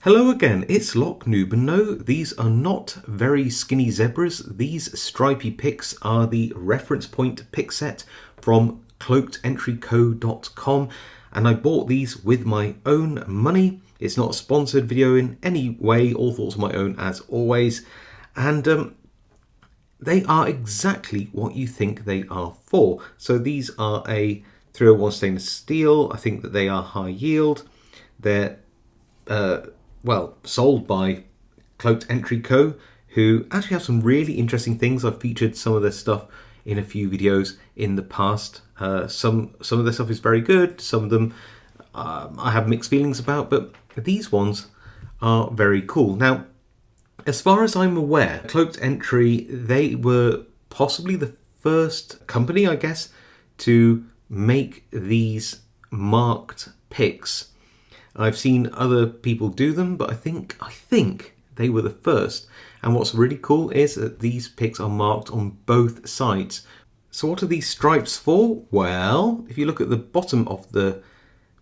Hello again, it's Noob, and no, these are not very skinny zebras. These stripy picks are the reference point pick set from cloakedentryco.com, and I bought these with my own money. It's not a sponsored video in any way, all thoughts of my own as always, and they are exactly what you think they are for. So these are a 301 stainless steel. I think that they are high yield. They're well, sold by Cloaked Entry Co, who actually have some really interesting things. I've featured some of their stuff in a few videos in the past. Some of their stuff is very good. Some of them I have mixed feelings about, but these ones are very cool. Now, as far as I'm aware, Cloaked Entry, they were possibly the first company, I guess, to make these marked picks. I've seen other people do them, but I think they were the first. And what's really cool is that these picks are marked on both sides. So what are these stripes for? Well, if you look at the bottom of the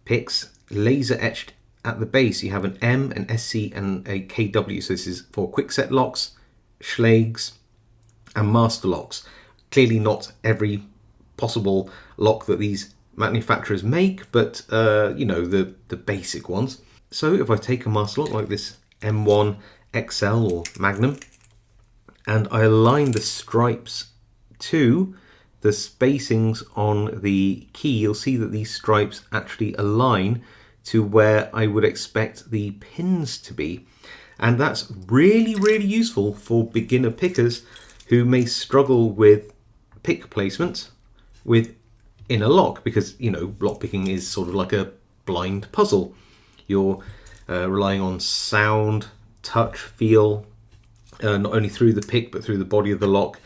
picks, laser etched at the base, you have an M, an SC, and a KW. So this is for Kwikset locks, Schlags, and master locks. Clearly not every possible lock that these manufacturers make, but you know, the basic ones. So if I take a master lock like this M1 XL or Magnum, and I align the stripes to the spacings on the key, you'll see that these stripes actually align to where I would expect the pins to be. And that's really, really useful for beginner pickers who may struggle with pick placement in a lock, because, you know, lock picking is sort of like a blind puzzle. You're relying on sound, touch, feel, not only through the pick but through the body of the lock,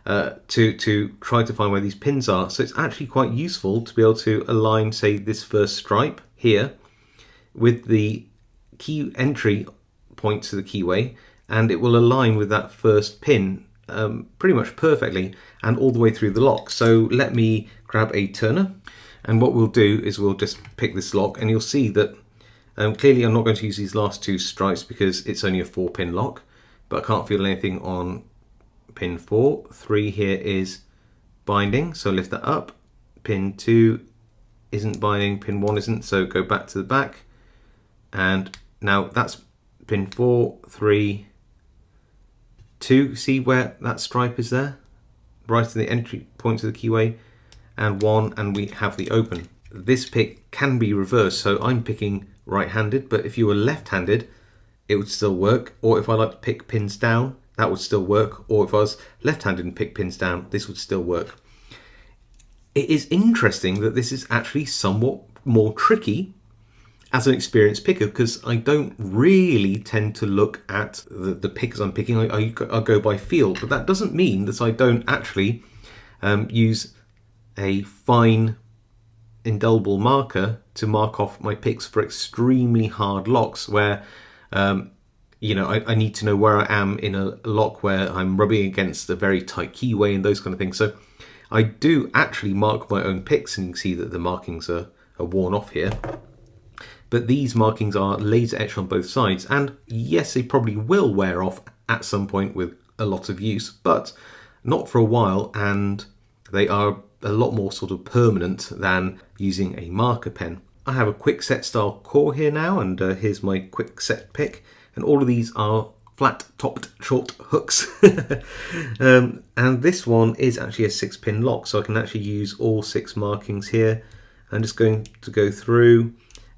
to try to find where these pins are. So it's actually quite useful to be able to align, say, this first stripe here with the key entry point to the keyway, and it will align with that first pin pretty much perfectly and all the way through the lock. So let me grab a turner, and what we'll do is we'll just pick this lock, and you'll see that clearly I'm not going to use these last two stripes because it's only a 4-pin lock, but I can't feel anything on pin 4. 3 here is binding, so lift that up. Pin 2 isn't binding, pin 1 isn't, so go back to the back, and now that's pin 4, 3, 2. See where that stripe is there? Right in the entry point to the keyway, and 1, and we have the open. This pick can be reversed, so I'm picking right-handed, but if you were left-handed, it would still work. Or if I like to pick pins down, that would still work. Or if I was left-handed and pick pins down, this would still work. It is interesting that this is actually somewhat more tricky as an experienced picker, because I don't really tend to look at the pickers I'm picking. I go by feel, but that doesn't mean that I don't actually use a fine indelible marker to mark off my picks for extremely hard locks where you know, I need to know where I am in a lock where I'm rubbing against a very tight keyway and those kind of things. So I do actually mark my own picks, and you can see that the markings are worn off here. But these markings are laser etched on both sides, and yes, they probably will wear off at some point with a lot of use, but not for a while, and they are a lot more sort of permanent than using a marker pen. I have a Kwikset style core here now, and here's my Kwikset pick, and all of these are flat topped short hooks. And this one is actually a 6-pin lock, so I can actually use all 6 markings here. I'm just going to go through,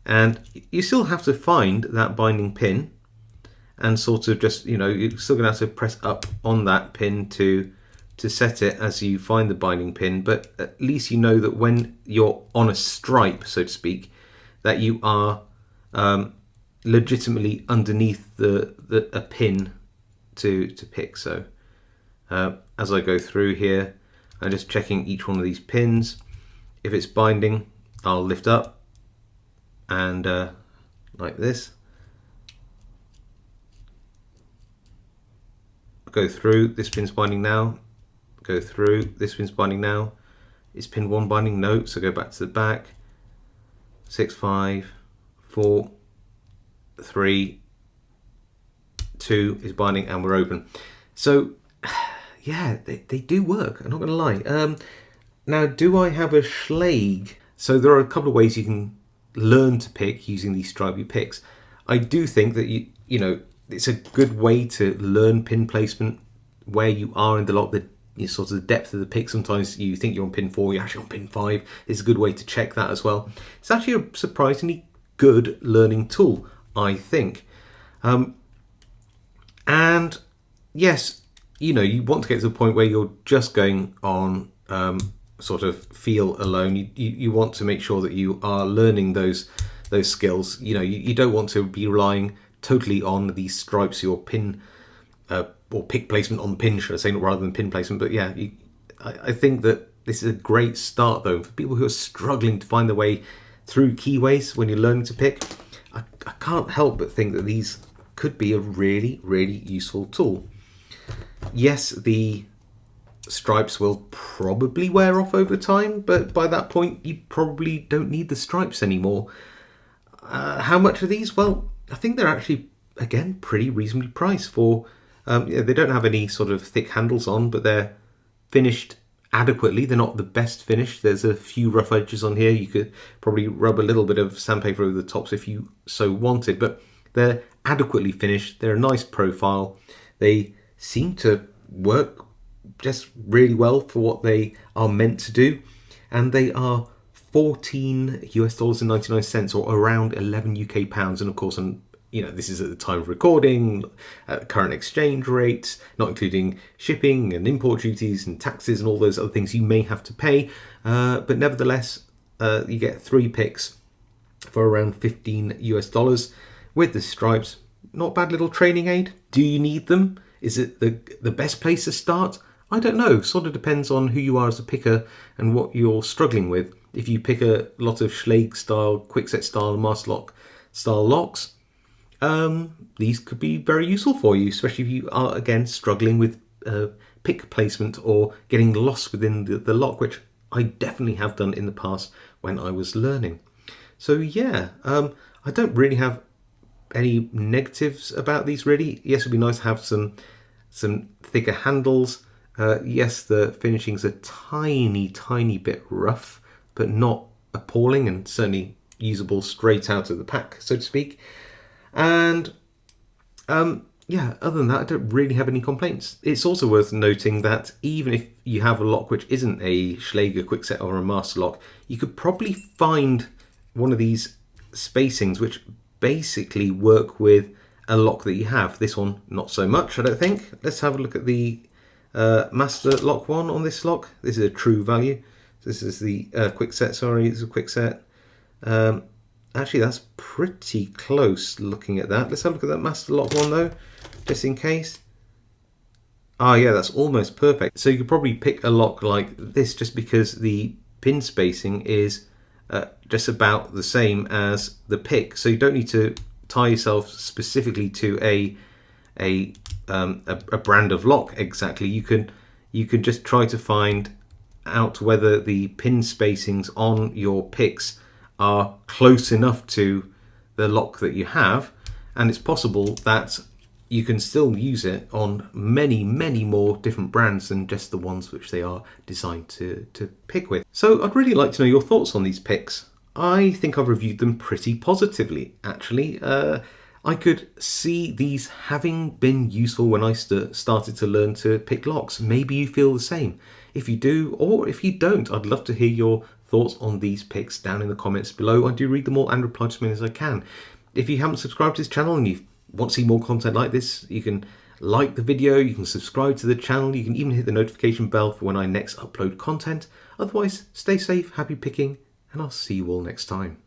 and you still have to find that binding pin, and sort of just, you know, you're still going to have to press up on that pin to set it as you find the binding pin, but at least you know that when you're on a stripe, so to speak, that you are legitimately underneath a pin to pick. So as I go through here, I'm just checking each one of these pins. If it's binding, I'll lift up, and like this, go through. This pin's binding now. Go through. This pin's binding now. Is pin 1 binding? No. So go back to the back. 6, 5, 4, 3, 2 is binding, and we're open. So yeah, they do work, I'm not going to lie. Now, do I have a Schlag? So there are a couple of ways you can learn to pick using these stripy picks. I do think that you know, it's a good way to learn pin placement, where you are in the lock, the sort of the depth of the pick. Sometimes you think you're on pin 4, you're actually on pin 5. It's a good way to check that as well. It's actually a surprisingly good learning tool, I think. And yes, you know, you want to get to the point where you're just going on sort of feel alone. You want to make sure that you are learning those skills. You know, you don't want to be relying totally on these stripes, your pin or pick placement on pin, should I say, rather than pin placement. But yeah, I think that this is a great start, though, for people who are struggling to find their way through keyways when you're learning to pick. I can't help but think that these could be a really, really useful tool. Yes, the stripes will probably wear off over time, but by that point you probably don't need the stripes anymore. How much are these? Well, I think they're actually, again, pretty reasonably priced for they don't have any sort of thick handles on, but they're finished adequately. They're not the best finish. There's a few rough edges on here. You could probably rub a little bit of sandpaper over the tops if you so wanted, but they're adequately finished. They're a nice profile. They seem to work just really well for what they are meant to do, and they are $14.99 or around 11 UK pounds. And of course, you know, this is at the time of recording, at current exchange rates, not including shipping and import duties and taxes and all those other things you may have to pay. But nevertheless, you get 3 picks for around $15 with the stripes. Not bad little training aid. Do you need them? Is it the best place to start? I don't know. Sort of depends on who you are as a picker and what you're struggling with. If you pick a lot of Schlag style, Kwikset style, Master Lock style locks, these could be very useful for you, especially if you are, again, struggling with pick placement or getting lost within the lock, which I definitely have done in the past when I was learning. So yeah, I don't really have any negatives about these, really. Yes, it would be nice to have some thicker handles. Yes, the finishing's a tiny bit rough, but not appalling, and certainly usable straight out of the pack, so to speak. And yeah, other than that, I don't really have any complaints. It's also worth noting that even if you have a lock which isn't a Schlag, a Kwikset, or a Master Lock, you could probably find one of these spacings which basically work with a lock that you have. This one, not so much, I don't think. Let's have a look at the Master Lock one on this lock. This is a true value. This is the Kwikset, sorry, this is a Kwikset. Actually, that's pretty close looking at that. Let's have a look at that Master Lock one though, just in case. Ah, yeah, that's almost perfect. So you could probably pick a lock like this just because the pin spacing is just about the same as the pick. So you don't need to tie yourself specifically to a brand of lock exactly. You can just try to find out whether the pin spacings on your picks are close enough to the lock that you have, and it's possible that you can still use it on many more different brands than just the ones which they are designed to pick with. So I'd really like to know your thoughts on these picks. I think I've reviewed them pretty positively, actually. I could see these having been useful when I started to learn to pick locks. Maybe you feel the same. If you do, or if you don't, I'd love to hear your thoughts on these picks down in the comments below. I do read them all and reply to as many as I can. If you haven't subscribed to this channel and you want to see more content like this, you can like the video, you can subscribe to the channel, you can even hit the notification bell for when I next upload content. Otherwise, stay safe, happy picking, and I'll see you all next time.